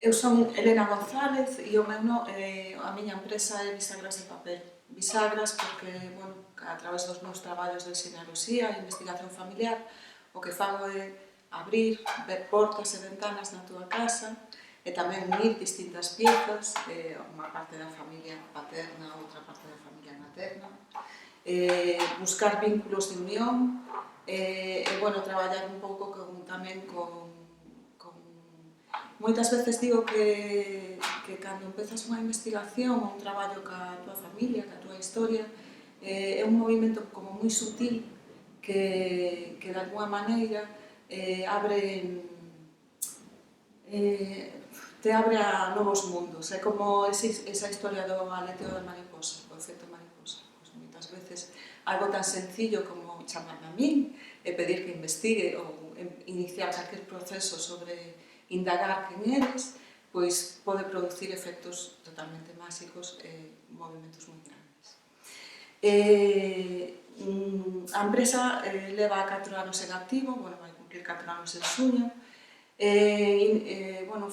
Eu son Elena González e a miña empresa é Bisagras de Papel. Bisagras porque, bueno, a través dos meus traballos de xenealoxía e investigación familiar, o que fago é abrir, ver portas e ventanas na túa casa e tamén unir distintas piezas, unha parte da familia paterna, outra parte da familia materna, buscar vínculos de unión e, bueno, traballar un pouco tamén con moitas veces digo que cando empezas unha investigación ou un traballo ca tua familia, ca tua historia, é un movimento como moi sutil que de alguma maneira te abre a novos mundos. É como esa historia do aleteo da mariposa, o efecto mariposa. Pois moitas veces algo tan sencillo como chamarme a min e pedir que investigue ou iniciar calquer proceso sobre indagar quen eres, pois pode producir efectos totalmente máxicos e movimentos moi grandes. A empresa leva 4 anos en activo, bueno, vai cumplir 4 anos en xuño, bueno,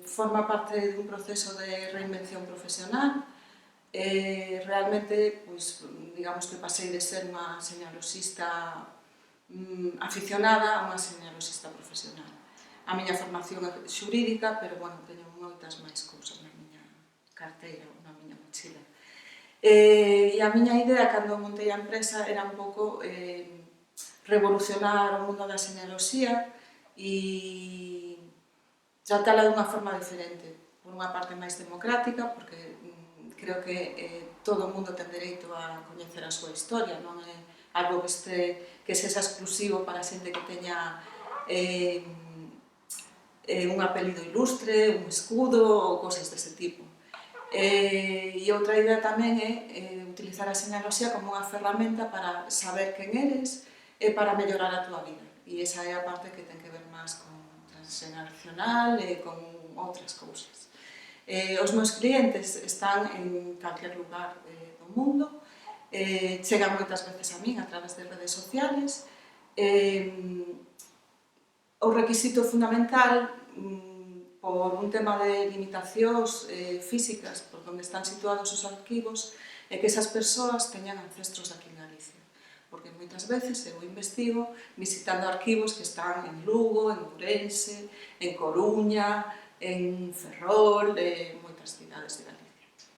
forma parte dun proceso de reinvención profesional. Realmente, pois, digamos que pasei de ser unha xenealoxista aficionada a unha xenealoxista profesional. A miña formación é xurídica, pero, bueno, teño moitas máis cousas na miña carteira, na miña mochila. E a miña idea, cando montei a empresa, era un pouco revolucionar o mundo da xenealoxía e tratala dunha forma diferente. Por unha parte máis democrática, porque creo que todo o mundo ten dereito a coñecer a súa historia, non é algo que sexa exclusivo para a xente que teña un apelido ilustre, un escudo ou cosas dese tipo. E outra idea tamén é utilizar a xenealoxía como unha ferramenta para saber quen eres e para mellorar a túa vida. E esa é a parte que ten que ver máis con transxeneracional e con outras cousas. Os meus clientes están en calquer lugar do mundo, chegan moitas veces a min a través de redes sociales. O requisito fundamental, por un tema de limitacións físicas por onde están situados os arquivos, é que esas persoas teñan ancestros aquí en Galicia. Porque moitas veces eu investigo visitando arquivos que están en Lugo, en Ourense, en Coruña, en Ferrol, en moitas cidades de Galicia.